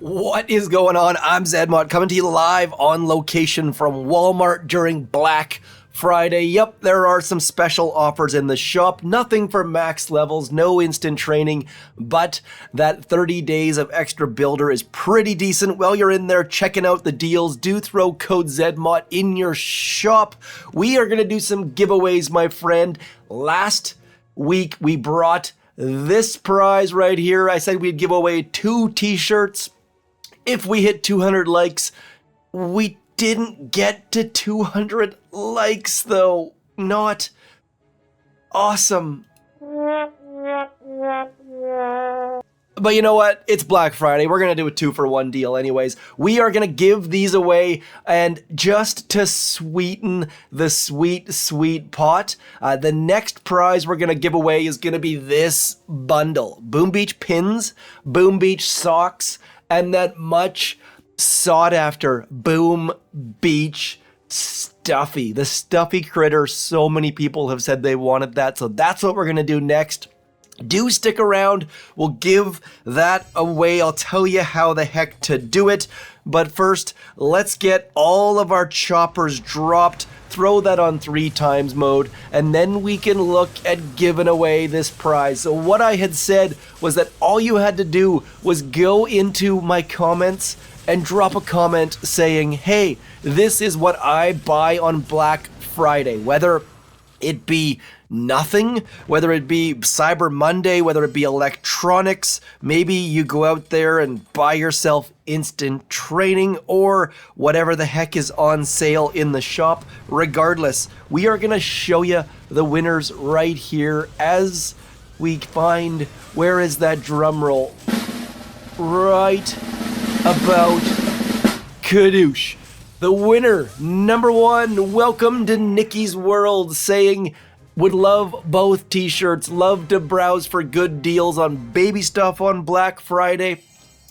What is going on? I'm zmot coming to you live on location from Walmart during Black Friday. Yep, there are some special offers in the shop. Nothing for max levels, no instant training, but that 30 days of extra builder is pretty decent. While you're in there checking out the deals, do throw code ZMOT in your shop. We are going to do some giveaways, my friend. Last week, we brought this prize right here. I said we'd give away 2 t-shirts if we hit 200 likes. We didn't get to 200 likes though. Not awesome. But you know what? It's Black Friday. We're going to do a 2-for-1 deal anyways. We are going to give these away, and just to sweeten the sweet pot, the next prize we're going to give away is going to be this bundle. Boom Beach pins, Boom Beach socks, and that much sought after Boom Beach Stuffy. The Stuffy critter, so many people have said they wanted that, so that's what we're going to do next. Do stick around. We'll give that away. I'll tell you how the heck to do it. But first, let's get all of our choppers dropped. Throw that on 3 times mode, and then we can look at giving away this prize. So what I had said was that all you had to do was go into my comments and drop a comment saying, hey, this is what I buy on Black Friday. Whether it be nothing, whether it be Cyber Monday, whether it be electronics, maybe you go out there and buy yourself instant training or whatever the heck is on sale in the shop. Regardless, we are going to show you the winners right here as we find, where is that drum roll? Right about Kadoosh. The winner, number 1, welcome to Nikki's World, saying, would love both t-shirts, love to browse for good deals on baby stuff on Black Friday.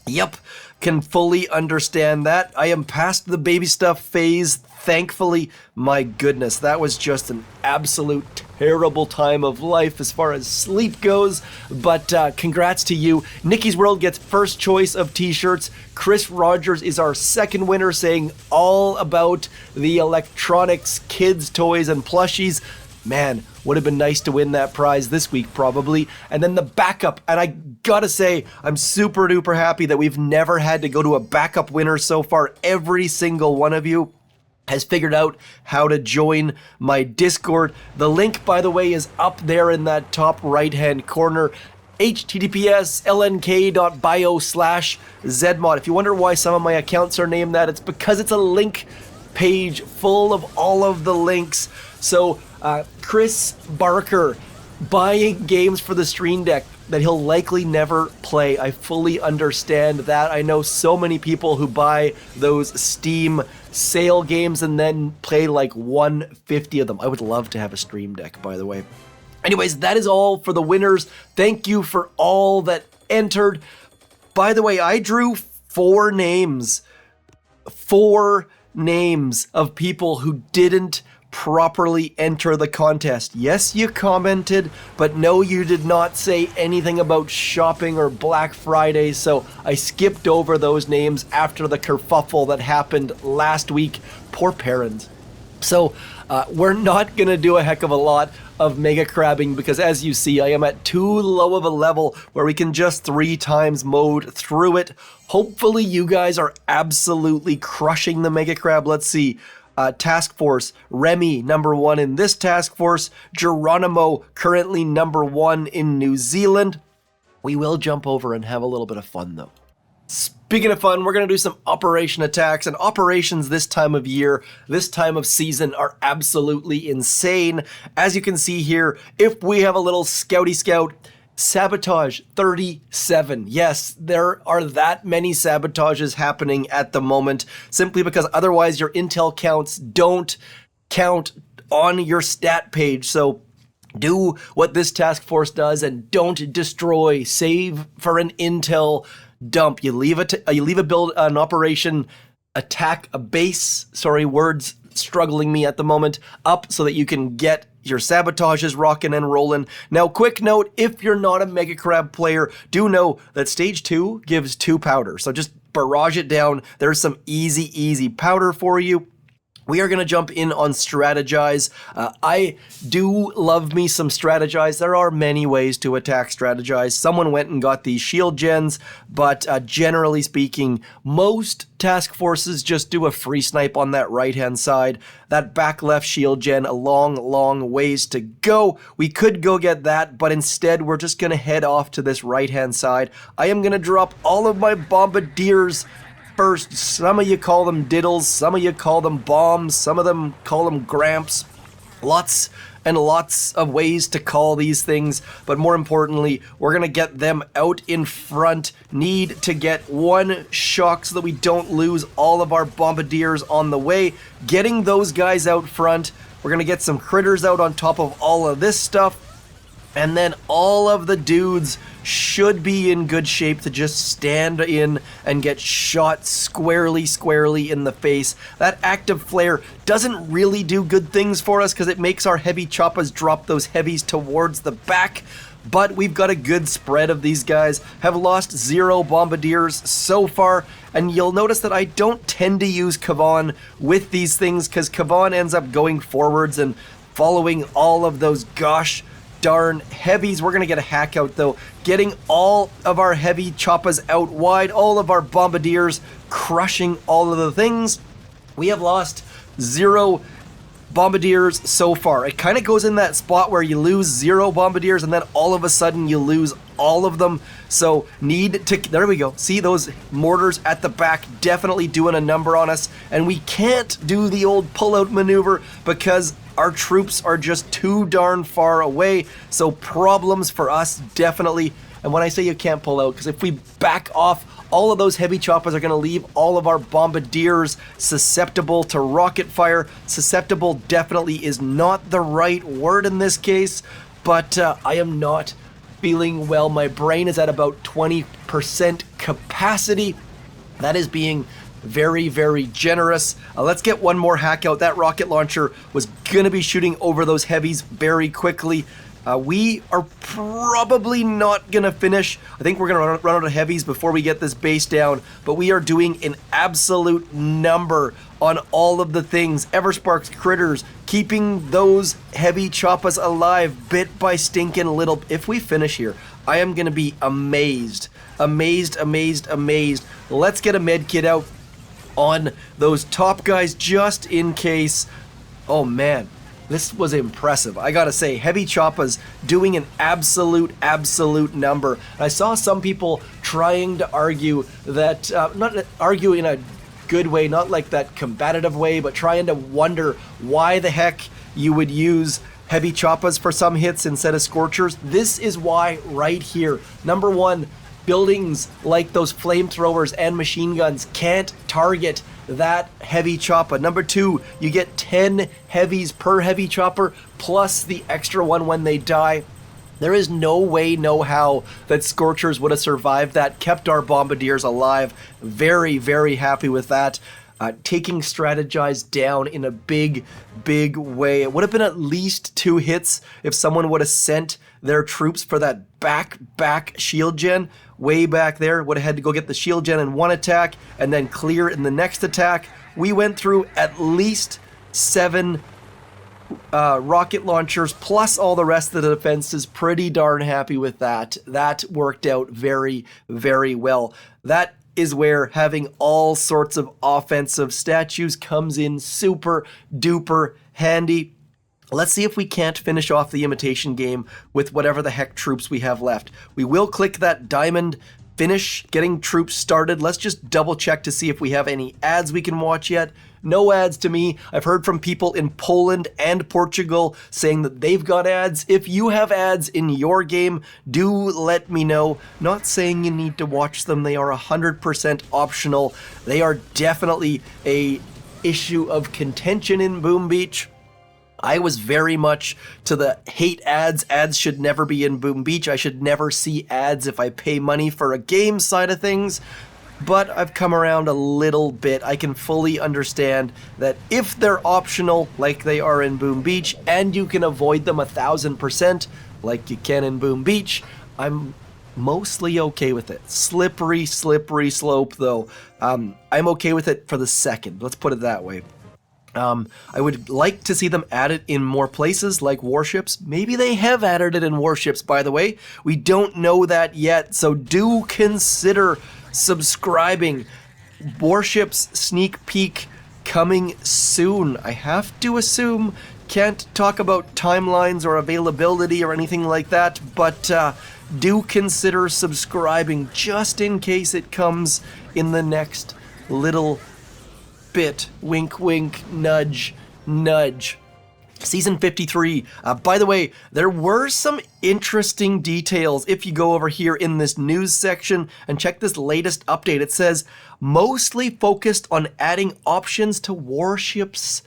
Yep, can fully understand that. I am past the baby stuff phase, thankfully. My goodness, that was just an absolute terrible time of life as far as sleep goes, but congrats to you. Nikki's World gets first choice of t-shirts. Chris Rogers is our second winner, saying all about the electronics, kids, toys, and plushies. Man, would have been nice to win that prize this week probably. And then the backup, and I gotta say, I'm super duper happy that we've never had to go to a backup winner so far. Every single one of you has figured out how to join my Discord. The link, by the way, is up there in that top right-hand corner. https://lnk.bio/zmot. If you wonder why some of my accounts are named that, it's because it's a link page full of all of the links. So Chris Barker buying games for the Stream Deck that he'll likely never play. I fully understand that. I know so many people who buy those Steam sale games and then play like 150 of them. I would love to have a Stream Deck, by the way. Anyways, that is all for the winners. Thank you for all that entered. By the way, I drew 4 names. 4 names of people who didn't properly enter the contest. Yes, you commented, but no, you did not say anything about shopping or Black Friday, so I skipped over those names after the kerfuffle that happened last week. Poor parents. So we're not going to do a heck of a lot of mega crabbing because, as you see, I am at too low of a level where we can just 3 times mode through it. Hopefully you guys are absolutely crushing the mega crab. Let's see. Task Force, Remy, number 1 in this task force. Geronimo, currently number 1 in New Zealand. We will jump over and have a little bit of fun, though. Speaking of fun, we're going to do some operation attacks, and operations this time of year, this time of season, are absolutely insane. As you can see here, if we have a little scouty scout, Sabotage 37. Yes, there are that many sabotages happening at the moment, simply because otherwise your intel counts don't count on your stat page. So do what this task force does and don't destroy. Save for an intel dump. You leave a build, an operation, attack a base. Sorry, words struggling me at the moment. Up so that you can get your sabotage is rocking and rolling. Now, quick note, if you're not a Mega Crab player, do know that stage 2 gives 2 powder. So just barrage it down. There's some easy powder for you. We are going to jump in on strategize. I do love me some strategize. There are many ways to attack strategize. Someone went and got these shield gens, but generally speaking, most task forces just do a free snipe on that right-hand side. That back left shield gen, a long ways to go. We could go get that, but instead we're just going to head off to this right-hand side. I am going to drop all of my bombardiers first. Some of you call them diddles, some of you call them bombs, some of them call them gramps. Lots and lots of ways to call these things, but more importantly, we're gonna get them out in front. Need to get one shock so that we don't lose all of our bombardiers on the way. Getting those guys out front, we're gonna get some critters out on top of all of this stuff. And then all of the dudes should be in good shape to just stand in and get shot squarely in the face. That active flare doesn't really do good things for us because it makes our heavy choppas drop those heavies towards the back. But we've got a good spread of these guys. Have lost 0 bombardiers so far. And you'll notice that I don't tend to use Kavan with these things because Kavan ends up going forwards and following all of those gosh darn heavies. We're gonna get a hack out though, getting all of our heavy choppas out wide, all of our bombardiers crushing all of the things. We have lost 0 bombardiers so far. It kind of goes in that spot where you lose 0 bombardiers and then all of a sudden you lose all of them. So need to, there we go. See those mortars at the back definitely doing a number on us, and we can't do the old pull-out maneuver because our troops are just too darn far away. So problems for us definitely. And when I say you can't pull out, because if we back off, all of those heavy choppers are going to leave all of our bombardiers susceptible to rocket fire. Susceptible definitely is not the right word in this case, but I am not feeling well. My brain is at about 20% capacity. That is being very generous. Let's get one more hack out. That rocket launcher was going to be shooting over those heavies very quickly. We are probably not going to finish. I think we're going to run out of heavies before we get this base down, but we are doing an absolute number on all of the things. Everspark's critters, keeping those heavy choppas alive bit by stinking little. If we finish here, I am going to be amazed. Let's get a med kit out on those top guys just in case. Oh man, this was impressive. I gotta say, heavy choppas doing an absolute number. I saw some people trying to argue that, not argue in a good way, not like that combative way, but trying to wonder why the heck you would use heavy choppas for some hits instead of scorchers. This is why right here. Number one, buildings like those flamethrowers and machine guns can't target that heavy chopper. Number two, you get 10 heavies per heavy chopper plus the extra one when they die. There is no way, no how that Scorchers would have survived that, kept our bombardiers alive. Very happy with that. Taking Strategize down in a big way. It would have been at least 2 hits if someone would have sent their troops for that back shield gen way back there. Would have had to go get the shield gen in one attack and then clear in the next attack. We went through at least 7 rocket launchers plus all the rest of the defenses. Pretty darn happy with that. That worked out very well. That is where having all sorts of offensive statues comes in super duper handy. Let's see if we can't finish off the imitation game with whatever the heck troops we have left. We will click that diamond finish, getting troops started. Let's just double check to see if we have any ads we can watch yet. No ads to me. I've heard from people in Poland and Portugal saying that they've got ads. If you have ads in your game, do let me know. Not saying you need to watch them. They are 100% optional. They are definitely a issue of contention in Boom Beach. I was very much to the hate ads. Ads should never be in Boom Beach. I should never see ads if I pay money for a game side of things. but I've come around a little bit. I can fully understand that if they're optional, like they are in Boom Beach, and you can avoid them 1000%, like you can in Boom Beach, I'm mostly okay with it. Slippery slope, though. I'm okay with it for the second. Let's put it that way. I would like to see them added in more places like Warships. Maybe they have added it in Warships, by the way. We don't know that yet, so do consider subscribing. Warships sneak peek coming soon. I have to assume. Can't talk about timelines or availability or anything like that, but do consider subscribing just in case it comes in the next little bit. Wink, wink, nudge, nudge. Season 53. By the way, there were some interesting details. If you go over here in this news section and check this latest update, it says mostly focused on adding options to Warships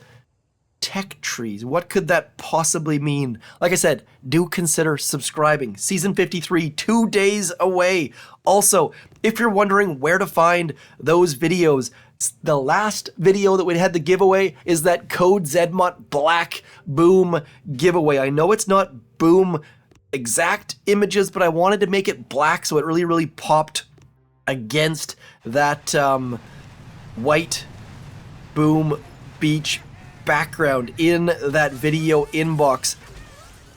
tech trees. What could that possibly mean? Like I said, do consider subscribing. Season 53, 2 days away. Also, if you're wondering where to find those videos, the last video that we had the giveaway is that Code ZMOT Black Boom giveaway. I know it's not Boom exact images, but I wanted to make it black so it really popped against that white Boom Beach background in that video inbox.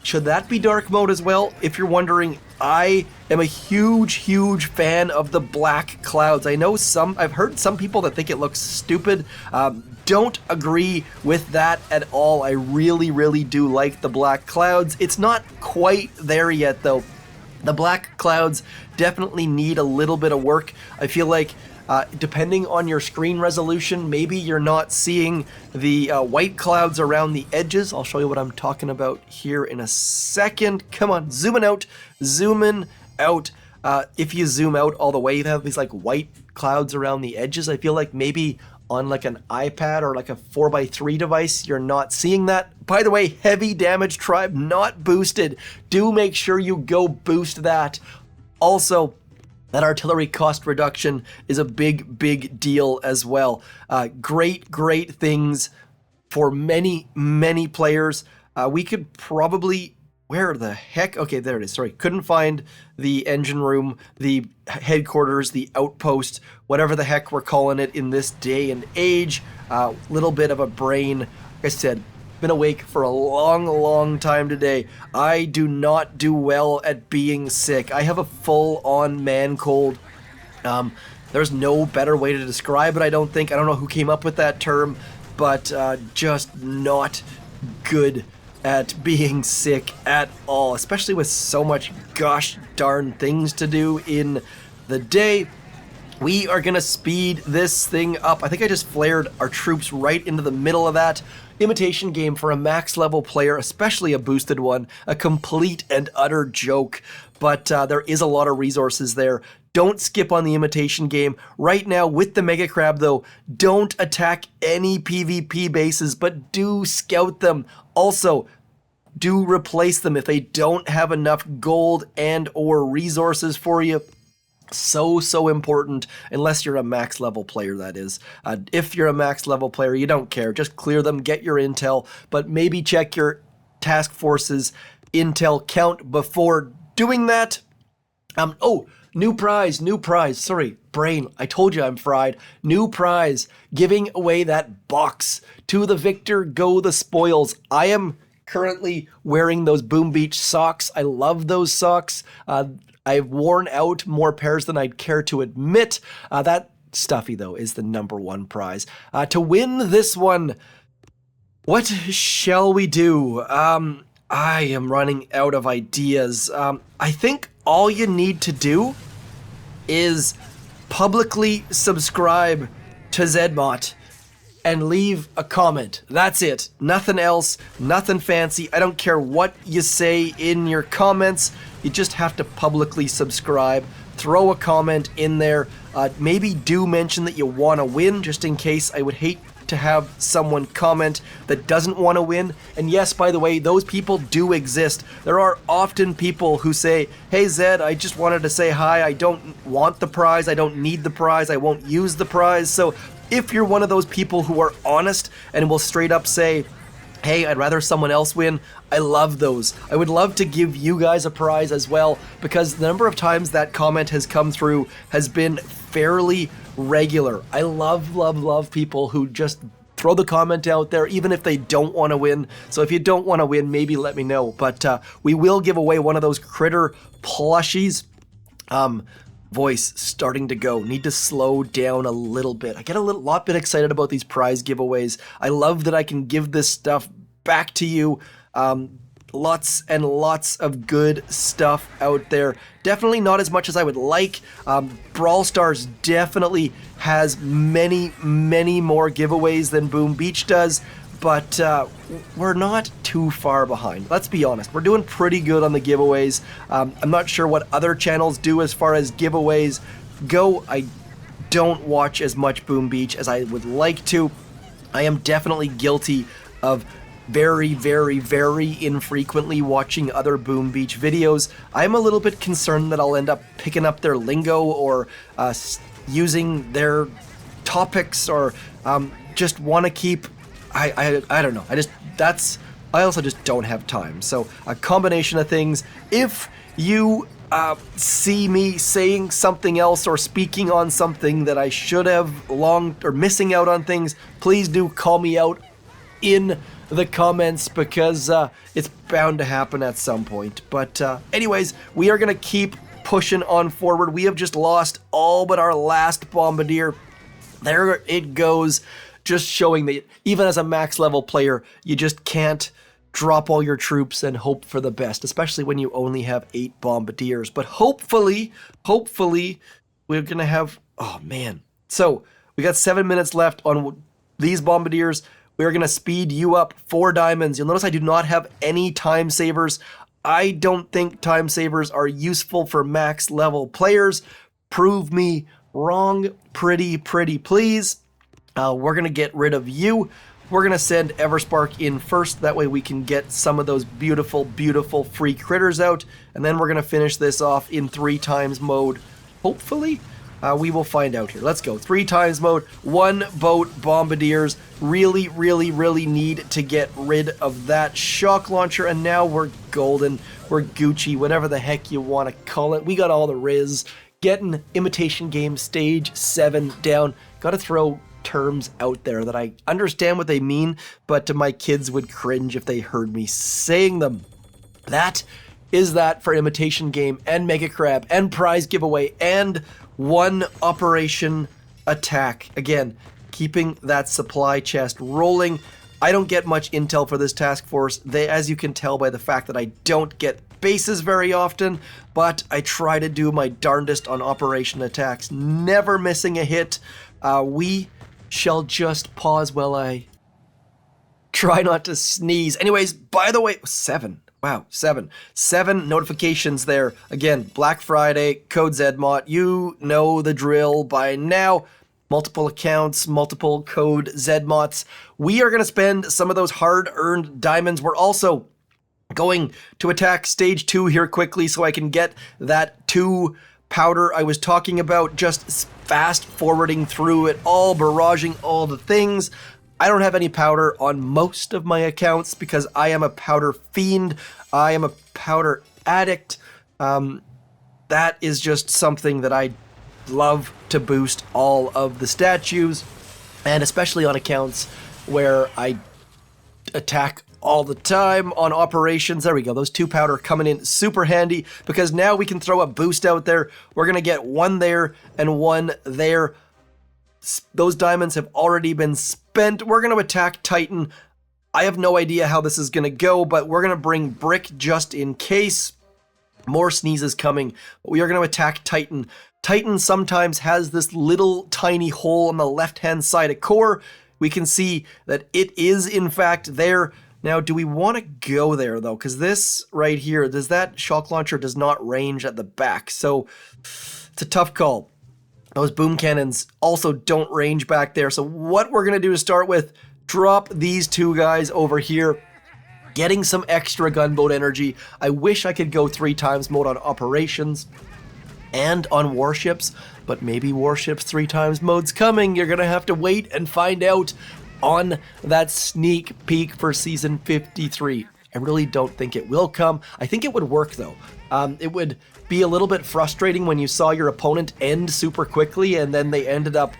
Should that be dark mode as well? If you're wondering, I am a huge fan of the black clouds. I know I've heard some people that think it looks stupid. Don't agree with that at all. I really do like the black clouds. It's not quite there yet though. The black clouds definitely need a little bit of work. I feel like depending on your screen resolution, maybe you're not seeing the white clouds around the edges. I'll show you what I'm talking about here in a second. Come on, zooming out. If you zoom out all the way, you have these like white clouds around the edges. I feel like maybe on like an iPad or like a 4x3 device, you're not seeing that. By the way, heavy damage tribe not boosted. Do make sure you go boost that. Also, that artillery cost reduction is a big deal as well. Great things for many players. We could probably, where the heck? Okay, there it is. Sorry, couldn't find the engine room, the headquarters, the outpost, whatever the heck we're calling it in this day and age. Little bit of a brain. Like I said, been awake for a long time today. I do not do well at being sick. I have a full-on man cold. There's no better way to describe it, I don't think. I don't know who came up with that term, but just not good at being sick at all, especially with so much gosh darn things to do in the day. We are gonna speed this thing up. I think I just flared our troops right into the middle of that. Imitation Game for a max level player, especially a boosted one, a complete and utter joke, but there is a lot of resources there. Don't skip on the Imitation Game. Right now with the Mega Crab though, don't attack any PvP bases, but do scout them. Also, do replace them if they don't have enough gold and or resources for you. So important, unless you're a max level player, that is. If you're a max level player, you don't care. Just clear them, get your intel, but maybe check your task force's intel count before doing that. Oh, new prize. Sorry, brain, I told you I'm fried. New prize, giving away that box. To the victor go the spoils. I am currently wearing those Boom Beach socks. I love those socks. I've worn out more pairs than I'd care to admit. That stuffy, though, is the #1 prize. To win this one, what shall we do? I am running out of ideas. I think all you need to do is publicly subscribe to zmot and leave a comment. That's it. Nothing else, nothing fancy. I don't care what you say in your comments. You just have to publicly subscribe. Throw a comment in there. Maybe do mention that you want to win, just in case. I would hate to have someone comment that doesn't want to win. And yes, by the way, those people do exist. There are often people who say, hey Zed, I just wanted to say hi. I don't want the prize. I don't need the prize. I won't use the prize. So if you're one of those people who are honest and will straight up say, hey, I'd rather someone else win, I love those. I would love to give you guys a prize as well, because the number of times that comment has come through has been fairly regular. I love people who just throw the comment out there, even if they don't want to win. So if you don't want to win, maybe let me know. But we will give away one of those critter plushies. Voice starting to go. Need to slow down a little bit. I get a lot bit excited about these prize giveaways. I love that I can give this stuff back to you. Lots and lots of good stuff out there. Definitely not as much as I would like. Brawl Stars definitely has many more giveaways than Boom Beach does, but we're not too far behind. Let's be honest. We're doing pretty good on the giveaways. I'm not sure what other channels do as far as giveaways go. I don't watch as much Boom Beach as I would like to. I am definitely guilty of very infrequently watching other Boom Beach videos. I'm a little bit concerned that I'll end up picking up their lingo or using their topics, or just want to keep, I don't know. I also just don't have time. So a combination of things. If you see me saying something else or speaking on something that I should have or missing out on things, please do call me out in the comments, because it's bound to happen at some point. But anyways, we are going to keep pushing on forward. We have just lost all but our last bombardier. There it goes, just showing that even as a max level player, you just can't drop all your troops and hope for the best, especially when you only have 8 bombardiers. But hopefully, we're going to have, oh man. So we got 7 minutes left on these bombardiers. We're going to speed you up 4 diamonds. You'll notice I do not have any time savers. I don't think time savers are useful for max level players. Prove me wrong, pretty please. We're going to get rid of you. We're going to send Everspark in first. That way we can get some of those beautiful free critters out. And then we're going to finish this off in 3 times mode. Hopefully. We will find out here. Let's go. 3 times mode, 1 boat bombardiers. Really need to get rid of that shock launcher. And now we're golden. We're Gucci, whatever the heck you want to call it. We got all the riz. Getting Imitation Game Stage 7 down. Got to throw terms out there that I understand what they mean, but my kids would cringe if they heard me saying them. That is that for Imitation Game and Mega Crab and prize giveaway and 1 operation attack. Again, keeping that supply chest rolling. I don't get much intel for this task force. As you can tell by the fact that I don't get bases very often, but I try to do my darndest on operation attacks, never missing a hit. We shall just pause while I try not to sneeze. Anyways, by the way, 7. Wow, 7 notifications there. Again, Black Friday, code zmot. You know the drill by now. Multiple accounts, multiple code zmots. We are going to spend some of those hard-earned diamonds. We're also going to attack stage 2 here quickly so I can get that 2 powder I was talking about, just fast forwarding through it all, barraging all the things. I don't have any powder on most of my accounts because I am a powder fiend. I am a powder addict. That is just something that I love to boost all of the statues, and especially on accounts where I attack all the time on operations. There we go. Those 2 powder coming in super handy because now we can throw a boost out there. We're going to get 1 there and 1 there. Those diamonds have already been spent. We're going to attack Titan. I have no idea how this is going to go, but we're going to bring Brick just in case. More sneezes coming. We are going to attack Titan. Titan sometimes has this little tiny hole on the left-hand side of core. We can see that it is, in fact, there. Now, do we want to go there, though? Because this right here, that shock launcher does not range at the back. So it's a tough call. Those boom cannons also don't range back there. So what we're going to do to start with, drop these two guys over here, getting some extra gunboat energy. I wish I could go 3 times mode on operations and on warships, but maybe warships 3 times mode's coming. You're going to have to wait and find out on that sneak peek for season 53. I really don't think it will come. I think it would work though. It would be a little bit frustrating when you saw your opponent end super quickly and then they ended up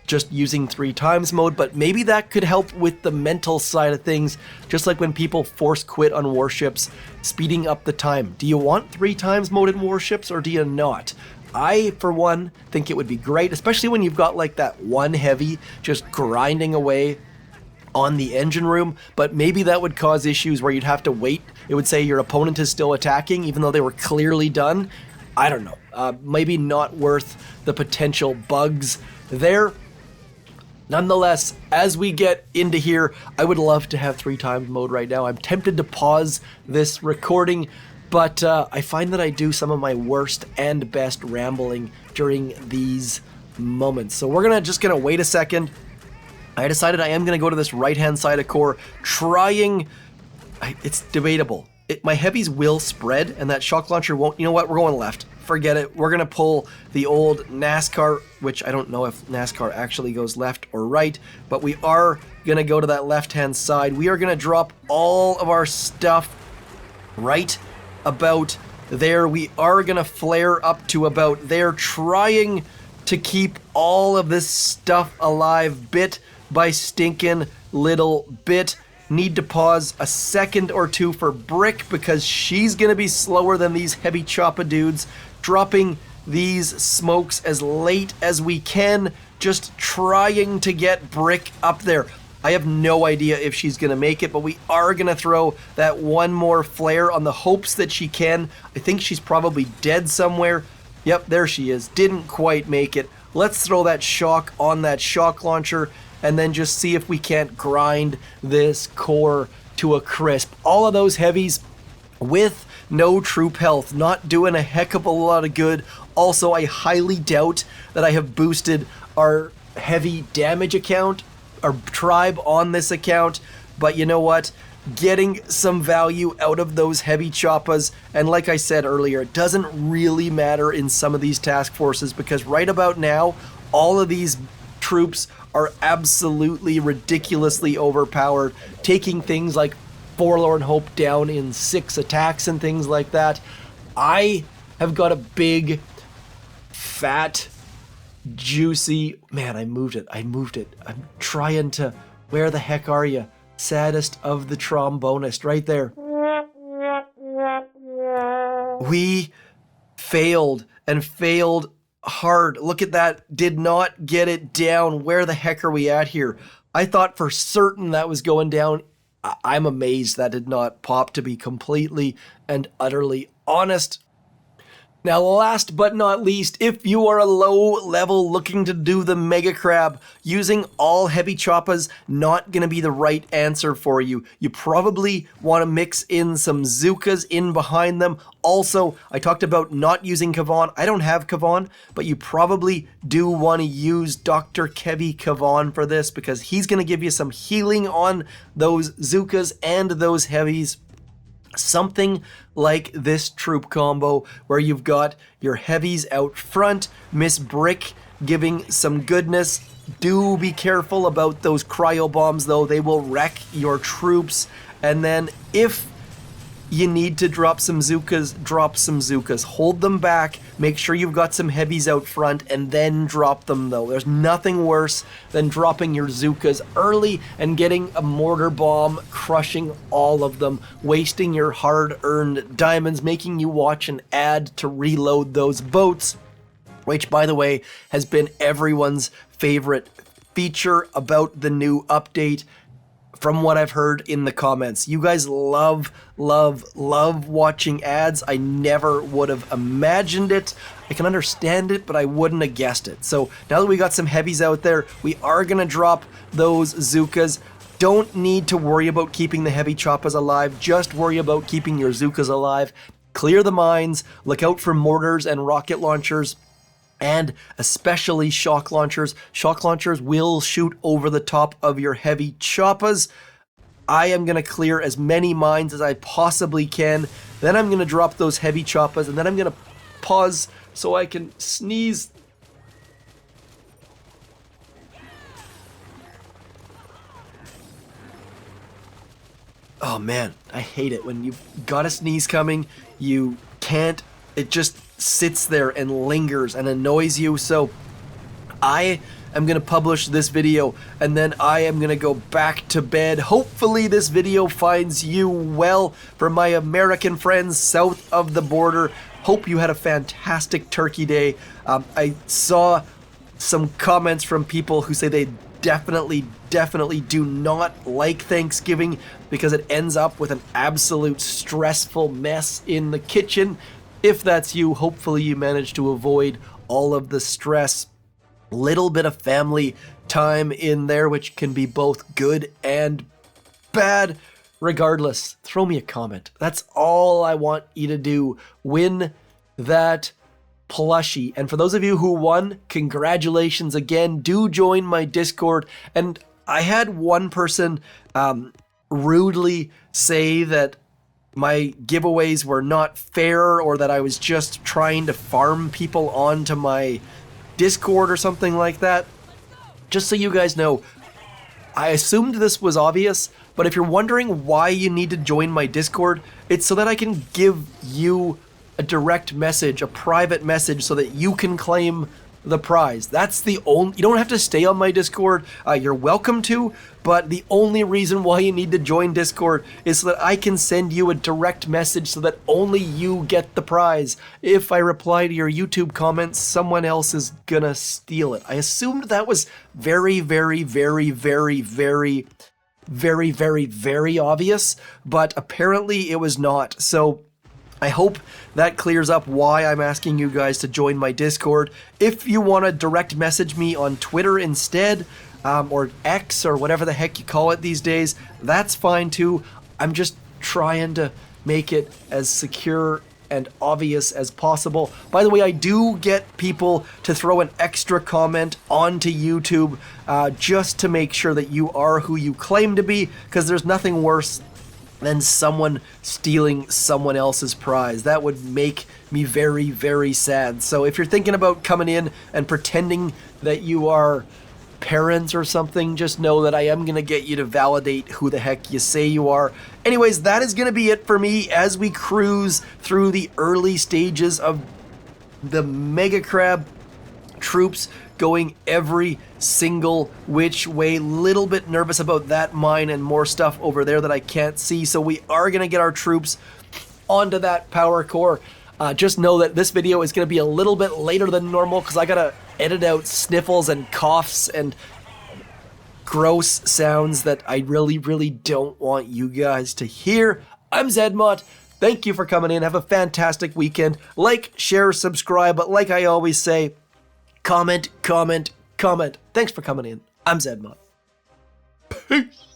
just using 3 times mode, but maybe that could help with the mental side of things, just like when people force quit on warships, speeding up the time. Do you want 3 times mode in warships or do you not? I, for one, think it would be great, especially when you've got like that one heavy just grinding away on the engine room, but maybe that would cause issues where you'd have to wait. It would say your opponent is still attacking even though they were clearly done. I don't know. Maybe not worth the potential bugs there. Nonetheless, as we get into here, I would love to have 3 times mode right now. I'm tempted to pause this recording, but I find that I do some of my worst and best rambling during these moments. So we're just gonna wait a second. I decided I am gonna go to this right-hand side of core, it's debatable. My heavies will spread and that shock launcher won't. You know what? We're going left. Forget it. We're gonna pull the old NASCAR, which I don't know if NASCAR actually goes left or right, but we are gonna go to that left-hand side. We are gonna drop all of our stuff right about there. We are gonna flare up to about there, trying to keep all of this stuff alive bit by stinking little bit. Need to pause a second or two for Brick because she's gonna be slower than these heavy choppa dudes. Dropping these smokes as late as we can, just trying to get Brick up there. I have no idea if she's gonna make it, but we are gonna throw that one more flare on the hopes that she can. I think she's probably dead somewhere. Yep, there she is. Didn't quite make it. Let's throw that shock on that shock launcher and then just see if we can't grind this core to a crisp. All of those heavies with no troop health, not doing a heck of a lot of good. Also, I highly doubt that I have boosted our heavy damage account, our tribe on this account, but you know what? Getting some value out of those heavy choppas, and like I said earlier, it doesn't really matter in some of these task forces because right about now, all of these troops are absolutely ridiculously overpowered, taking things like Forlorn Hope down in 6 attacks and things like that. I have got a big, fat, juicy... Man, I moved it. I'm trying to... Where the heck are you? Saddest of the trombonist, right there. We failed, and failed hard. Look at that. Did not get it down. Where the heck are we at here? I thought for certain that was going down. I'm amazed that did not pop, to be completely and utterly honest. Now, last but not least, if you are a low level looking to do the Mega Crab, using all heavy choppas not going to be the right answer for you. You probably want to mix in some Zookas in behind them. Also, I talked about not using Kavan. I don't have Kavan, but you probably do want to use Dr. Kevy Kavan for this because he's going to give you some healing on those Zookas and those heavies. Something like this troop combo where you've got your heavies out front, Miss Brick giving some goodness. Do be careful about those cryo bombs though, they will wreck your troops. And then if you need to drop some Zookas, drop some Zookas. Hold them back, make sure you've got some heavies out front, and then drop them though. There's nothing worse than dropping your Zookas early and getting a mortar bomb, crushing all of them, wasting your hard-earned diamonds, making you watch an ad to reload those boats, which, by the way, has been everyone's favorite feature about the new update. From what I've heard in the comments, you guys love watching ads. I never would have imagined it. I can understand it, but I wouldn't have guessed it. So now that we got some heavies out there, we are gonna drop those Zookas. Don't need to worry about keeping the heavy choppas alive. Just worry about keeping your Zookas alive. Clear the mines. Look out for mortars and rocket launchers. and especially shock launchers. Shock launchers will shoot over the top of your heavy choppas. I am going to clear as many mines as I possibly can. Then I'm going to drop those heavy choppas, and then I'm going to pause so I can sneeze. Oh man, I hate it when you've got a sneeze coming, you can't, it just sits there and lingers and annoys you. So I am going to publish this video, and then I am going to go back to bed. Hopefully this video finds you well. For my American friends south of the border, hope you had a fantastic Turkey Day. I saw some comments from people who say they definitely do not like Thanksgiving because it ends up with an absolute stressful mess in the kitchen. If that's you, hopefully you manage to avoid all of the stress. Little bit of family time in there, which can be both good and bad. Regardless, throw me a comment. That's all I want you to do. Win that plushie. And for those of you who won, congratulations again. Do join my Discord. And I had one person rudely say that my giveaways were not fair, or that I was just trying to farm people onto my Discord or something like that. Just so you guys know, I assumed this was obvious, but if you're wondering why you need to join my Discord, it's so that I can give you a direct message, a private message, so that you can claim the prize. That's the only, you don't have to stay on my Discord, you're welcome to, but the only reason why you need to join Discord is so that I can send you a direct message so that only you get the prize. If I reply to your YouTube comments, someone else is gonna steal it. I assumed that was very obvious, but apparently it was not. So I hope that clears up why I'm asking you guys to join my Discord. If you want to direct message me on Twitter instead, or X, or whatever the heck you call it these days, that's fine too. I'm just trying to make it as secure and obvious as possible. By the way, I do get people to throw an extra comment onto YouTube just to make sure that you are who you claim to be, because there's nothing worse than someone stealing someone else's prize. That would make me very sad. So if you're thinking about coming in and pretending that you are parents or something, just know that I am going to get you to validate who the heck you say you are. Anyways, that is going to be it for me as we cruise through the early stages of the Mega Crab troops going every single which way. Little bit nervous about that mine and more stuff over there that I can't see. So we are going to get our troops onto that power core. Just know that this video is going to be a little bit later than normal because I got to edit out sniffles and coughs and gross sounds that I really don't want you guys to hear. I'm zmot. Thank you for coming in. Have a fantastic weekend. Like, share, subscribe, but like I always say, comment. Thanks for coming in. I'm zmot. Peace.